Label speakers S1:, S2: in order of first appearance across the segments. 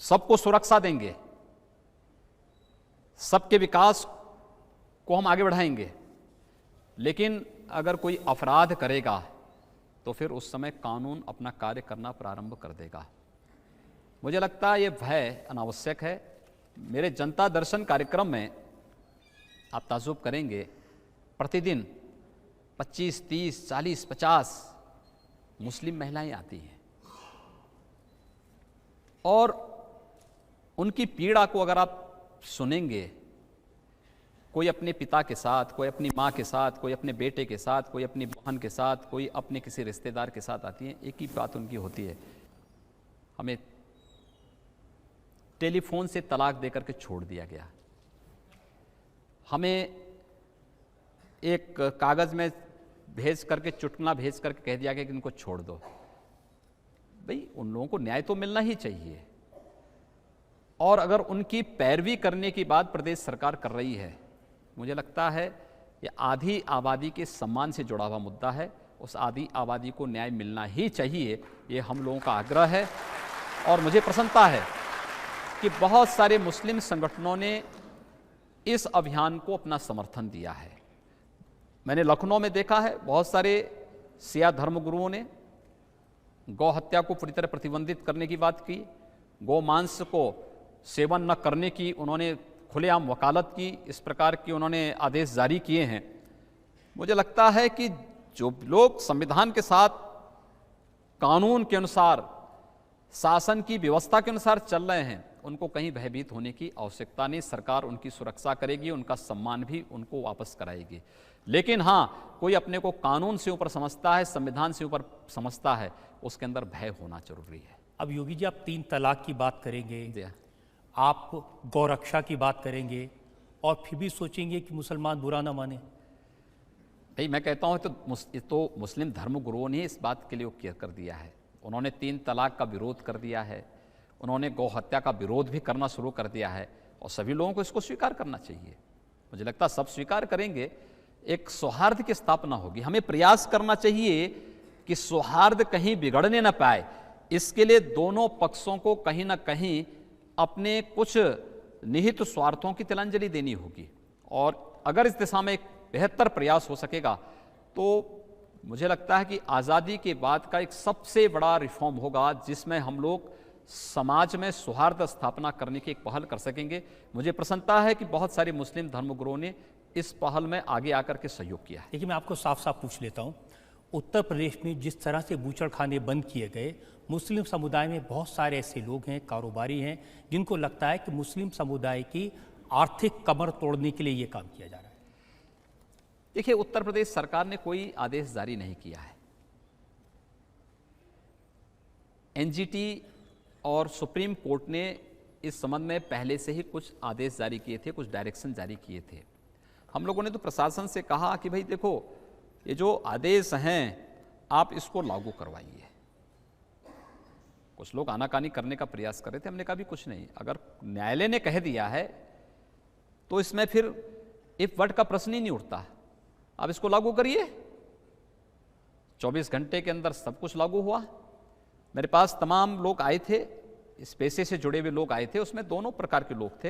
S1: सबको सुरक्षा देंगे, सबके विकास को हम आगे बढ़ाएंगे, लेकिन अगर कोई अपराध करेगा तो फिर उस समय कानून अपना कार्य करना प्रारंभ कर देगा। मुझे लगता है ये भय अनावश्यक है। मेरे जनता दर्शन कार्यक्रम में आप ताज्जुब करेंगे, प्रतिदिन 25, 30, 40, 50 मुस्लिम महिलाएं आती हैं और उनकी पीड़ा को अगर आप सुनेंगे, कोई अपने पिता के साथ, कोई अपनी माँ के साथ, कोई अपने बेटे के साथ, कोई अपनी बहन के साथ, कोई अपने किसी रिश्तेदार के साथ आती हैं, एक ही बात उनकी होती है, हमें टेलीफोन से तलाक देकर के छोड़ दिया गया, हमें एक कागज़ में भेज करके, चुटकुला भेज करके कह दिया गया कि इनको छोड़ दो। भाई उन लोगों को न्याय तो मिलना ही चाहिए, और अगर उनकी पैरवी करने की बात प्रदेश सरकार कर रही है, मुझे लगता है ये आधी आबादी के सम्मान से जुड़ा हुआ मुद्दा है। उस आधी आबादी को न्याय मिलना ही चाहिए, ये हम लोगों का आग्रह है। और मुझे प्रसन्नता है कि बहुत सारे मुस्लिम संगठनों ने इस अभियान को अपना समर्थन दिया है। मैंने लखनऊ में देखा है, बहुत सारे सिया धर्मगुरुओं ने गौ हत्या को पूरी तरह प्रतिबंधित करने की बात की, गौ मांस को सेवन न करने की उन्होंने खुलेआम वकालत की, इस प्रकार की उन्होंने आदेश जारी किए हैं। मुझे लगता है कि जो लोग संविधान के साथ, कानून के अनुसार, शासन की व्यवस्था के अनुसार चल रहे हैं, उनको कहीं भयभीत होने की आवश्यकता नहीं। सरकार उनकी सुरक्षा करेगी, उनका सम्मान भी उनको वापस कराएगी। लेकिन हाँ, कोई अपने को कानून से ऊपर समझता है, संविधान से ऊपर समझता है, उसके अंदर भय होना जरूरी है।
S2: अब योगी जी, आप 3 तलाक की बात करेंगे, आप गौरक्षा की बात करेंगे, और फिर भी सोचेंगे कि मुसलमान बुरा ना माने।
S1: भाई मैं कहता हूँ तो मुस्लिम धर्मगुरुओं ने इस बात के लिए कर दिया है। उन्होंने 3 तलाक का विरोध कर दिया है, उन्होंने गौ हत्या का विरोध भी करना शुरू कर दिया है, और सभी लोगों को इसको स्वीकार करना चाहिए। मुझे लगता है सब स्वीकार करेंगे, एक सौहार्द की स्थापना होगी। हमें प्रयास करना चाहिए कि सौहार्द कहीं बिगड़ने न पाए, इसके लिए दोनों पक्षों को कहीं ना कहीं अपने कुछ निहित स्वार्थों की तिलांजलि देनी होगी, और अगर इस दिशा में एक बेहतर प्रयास हो सकेगा तो मुझे लगता है कि आज़ादी के बाद का एक सबसे बड़ा रिफॉर्म होगा, जिसमें हम लोग समाज में सौहार्द स्थापना करने की एक पहल कर सकेंगे। मुझे प्रसन्नता है कि बहुत सारे मुस्लिम धर्मगुरुओं ने इस पहल में आगे आकर के सहयोग किया है।
S2: देखिए, मैं आपको साफ साफ पूछ लेता हूँ, उत्तर प्रदेश में जिस तरह से बूचड़खाने बंद किए गए, मुस्लिम समुदाय में बहुत सारे ऐसे लोग हैं, कारोबारी हैं, जिनको लगता है कि मुस्लिम समुदाय की आर्थिक कमर तोड़ने के लिए ये काम किया जा रहा है।
S1: देखिए, उत्तर प्रदेश सरकार ने कोई आदेश जारी नहीं किया है। एनजीटी और सुप्रीम कोर्ट ने इस संबंध में पहले से ही कुछ आदेश जारी किए थे, कुछ डायरेक्शन जारी किए थे। हम लोगों ने तो प्रशासन से कहा कि भाई देखो, ये जो आदेश हैं आप इसको लागू करवाइए। कुछ लोग आनाकानी करने का प्रयास कर रहे थे, हमने कहा भी कुछ नहीं, अगर न्यायालय ने कह दिया है तो इसमें फिर इफ वर्ड का प्रश्न ही नहीं उठता, आप इसको लागू करिए। 24 घंटे के अंदर सब कुछ लागू हुआ। मेरे पास तमाम लोग आए थे, इस पेशे से जुड़े हुए लोग आए थे, उसमें दोनों प्रकार के लोग थे।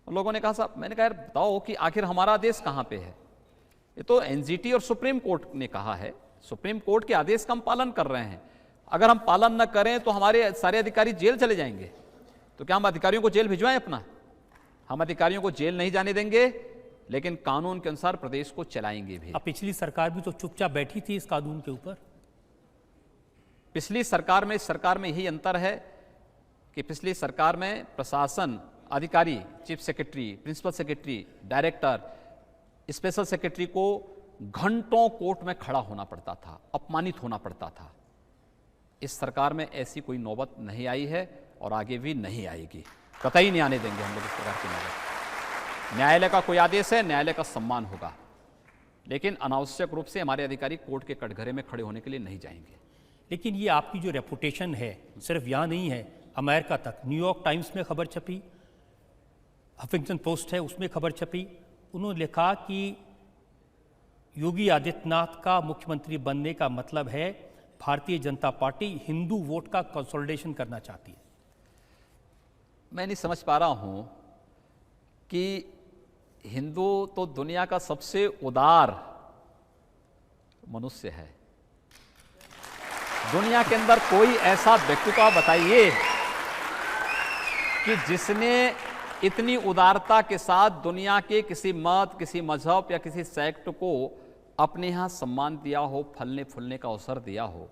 S1: लोगों ने कहा साहब, मैंने कहा यार बताओ कि आखिर हमारा आदेश कहाँ पे है। ये तो एनजीटी और सुप्रीम कोर्ट ने कहा है, सुप्रीम कोर्ट के आदेश का हम पालन कर रहे हैं। अगर हम पालन न करें तो हमारे सारे अधिकारी जेल चले जाएंगे, तो क्या हम अधिकारियों को जेल भिजवाएं अपना? हम अधिकारियों को जेल नहीं जाने देंगे, लेकिन कानून के अनुसार प्रदेश को चलाएंगे भी।
S2: अब पिछली सरकार भी तो चुपचाप बैठी थी इस कानून के ऊपर।
S1: पिछली सरकार में इस सरकार में यही अंतर है कि पिछली सरकार में प्रशासन, अधिकारी, chief secretary, principal secretary, director, special secretary को घंटों कोर्ट में खड़ा होना पड़ता था, अपमानित होना पड़ता था। इस सरकार में ऐसी कोई नौबत नहीं आई है और आगे भी नहीं आएगी, कतई नहीं आने देंगे हम लोग इस प्रकार की नौबत। न्यायालय का कोई आदेश है, न्यायालय का सम्मान होगा, लेकिन अनावश्यक रूप से हमारे अधिकारी कोर्ट के कटघरे में खड़े होने के लिए नहीं जाएंगे।
S2: लेकिन ये आपकी जो रेपुटेशन है सिर्फ यहाँ नहीं है, अमेरिका तक, न्यूयॉर्क टाइम्स में खबर छपी, हफिंगटन पोस्ट है उसमें खबर छपी। उन्होंने लिखा कि योगी आदित्यनाथ का मुख्यमंत्री बनने का मतलब है भारतीय जनता पार्टी हिंदू वोट का कंसोलिडेशन करना चाहती है।
S1: मैं नहीं समझ पा रहा हूं कि हिंदू तो दुनिया का सबसे उदार मनुष्य है। दुनिया के अंदर कोई ऐसा व्यक्तित्व बताइए कि जिसने इतनी उदारता के साथ दुनिया के किसी मत, किसी मजहब या किसी सेक्ट को अपने यहाँ सम्मान दिया हो, फलने फूलने का अवसर दिया हो।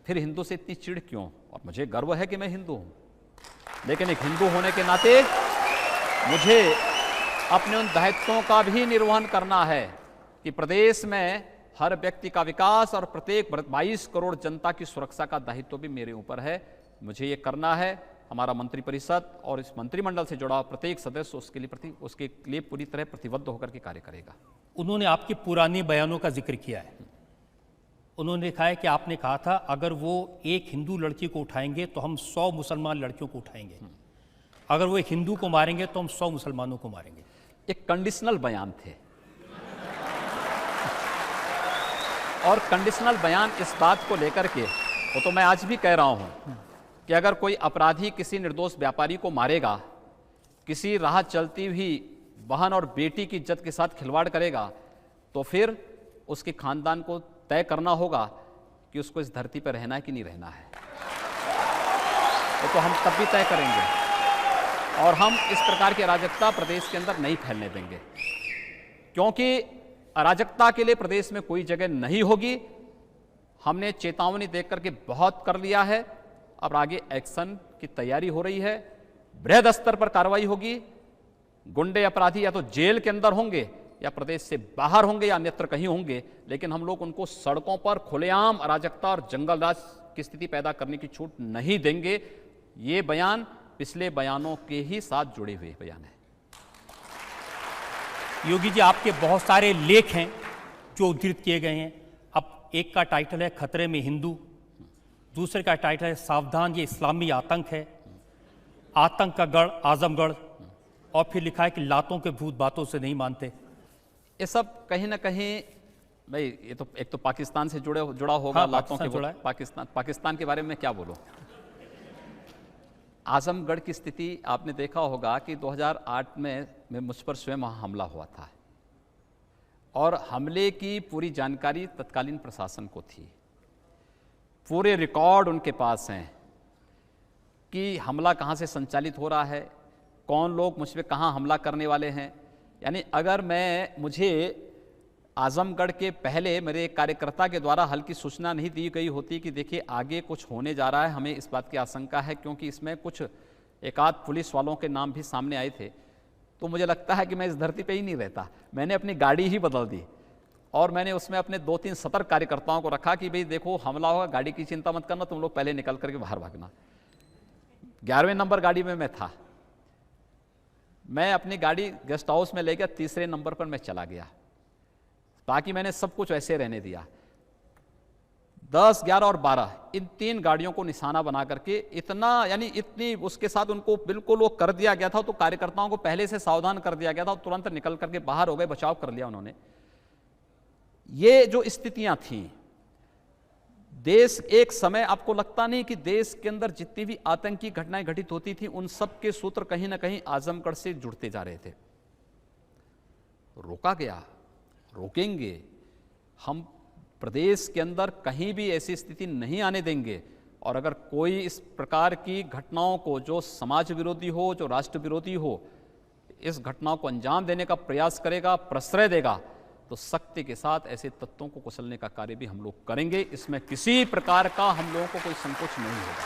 S1: फिर हिंदू से इतनी चिढ़ क्यों? और मुझे गर्व है कि मैं हिंदू हूँ, लेकिन एक हिंदू होने के नाते मुझे अपने उन दायित्वों का भी निर्वहन करना है कि प्रदेश में हर व्यक्ति का विकास और प्रत्येक 22 करोड़ जनता की सुरक्षा का दायित्व भी मेरे ऊपर है। मुझे ये करना है। हमारा मंत्रिपरिषद और इस मंत्रिमंडल से जुड़ा प्रत्येक सदस्य उसके लिए पूरी तरह प्रतिबद्ध होकर के कार्य करेगा।
S2: उन्होंने आपके पुराने बयानों का जिक्र किया है। उन्होंने कहा है कि आपने कहा था अगर वो एक हिंदू लड़की को उठाएंगे तो हम 100 मुसलमान लड़कियों को उठाएंगे, अगर वो एक हिंदू को मारेंगे तो हम 100 मुसलमानों को मारेंगे।
S1: एक कंडीशनल बयान थे और कंडीशनल बयान इस बात को लेकर के, वो तो मैं आज भी कह रहा हूं कि अगर कोई अपराधी किसी निर्दोष व्यापारी को मारेगा, किसी राह चलती हुई बहन और बेटी की इज्जत के साथ खिलवाड़ करेगा, तो फिर उसके खानदान को तय करना होगा कि उसको इस धरती पर रहना है कि नहीं रहना है। तो हम तब भी तय करेंगे और हम इस प्रकार की अराजकता प्रदेश के अंदर नहीं फैलने देंगे, क्योंकि अराजकता के लिए प्रदेश में कोई जगह नहीं होगी। हमने चेतावनी देख करके बहुत कर लिया है, अब आगे एक्शन की तैयारी हो रही है। बृहद स्तर पर कार्रवाई होगी। गुंडे अपराधी या तो जेल के अंदर होंगे या प्रदेश से बाहर होंगे या अन्यत्र कहीं होंगे, लेकिन हम लोग उनको सड़कों पर खुलेआम अराजकता और जंगल राज की स्थिति पैदा करने की छूट नहीं देंगे। ये बयान पिछले बयानों के ही साथ जुड़े हुए बयान है।
S2: योगी जी, आपके बहुत सारे लेख हैं जो उद्धृत किए गए हैं। अब एक का टाइटल है खतरे में हिंदू, दूसरे का टाइटल है सावधान ये इस्लामी आतंक है, आतंक का गढ़ आजमगढ़, और फिर लिखा है कि लातों के भूत बातों से नहीं मानते।
S1: ये सब कहीं ना कहीं भाई, ये तो एक तो पाकिस्तान से जुड़ा होगा।
S2: हाँ,
S1: लातों के
S2: जुड़ा है।
S1: पाकिस्तान के बारे में क्या बोलूं। आजमगढ़ की स्थिति आपने देखा होगा कि 2008 में मुझ पर स्वयं वहाँ हमला हुआ था और हमले की पूरी जानकारी तत्कालीन प्रशासन को थी। पूरे रिकॉर्ड उनके पास हैं कि हमला कहाँ से संचालित हो रहा है, कौन लोग मुझ पर कहाँ हमला करने वाले हैं। यानी अगर मुझे आजमगढ़ के पहले मेरे एक कार्यकर्ता के द्वारा हल्की सूचना नहीं दी गई होती कि देखिए आगे कुछ होने जा रहा है, हमें इस बात की आशंका है, क्योंकि इसमें कुछ एक आध पुलिस वालों के नाम भी सामने आए थे, तो मुझे लगता है कि मैं इस धरती पे ही नहीं रहता। मैंने अपनी गाड़ी ही बदल दी और मैंने उसमें अपने 2-3 सतर्क कार्यकर्ताओं को रखा कि भाई देखो हमला होगा, गाड़ी की चिंता मत करना, तुम लोग पहले निकल करके बाहर भागना। 11वें नंबर गाड़ी में मैं था। मैं अपनी गाड़ी गेस्ट हाउस में ले गया, 3रे नंबर पर मैं चला गया। बाकी मैंने सब कुछ ऐसे रहने दिया। 10, 11 और 12 इन 3 गाड़ियों को निशाना बना करके इतनी उसके साथ उनको बिल्कुल वो कर दिया गया था। तो कार्यकर्ताओं को पहले से सावधान कर दिया गया था, तुरंत निकल करके बाहर हो गए, बचाव कर लिया उन्होंने। ये जो स्थितियां थी, देश एक समय, आपको लगता नहीं कि देश के अंदर जितनी भी आतंकी घटनाएं घटित होती थी उन सब के सूत्र कहीं ना कहीं आजमगढ़ से जुड़ते जा रहे थे। रोका गया, रोकेंगे। हम प्रदेश के अंदर कहीं भी ऐसी स्थिति नहीं आने देंगे और अगर कोई इस प्रकार की घटनाओं को, जो समाज विरोधी हो, जो राष्ट्र विरोधी हो, इस घटनाओं को अंजाम देने का प्रयास करेगा, प्रश्रय देगा, तो सख्ती के साथ ऐसे तत्वों को कुचलने का कार्य भी हम लोग करेंगे। इसमें किसी प्रकार का हम लोगों को कोई संकोच नहीं होगा।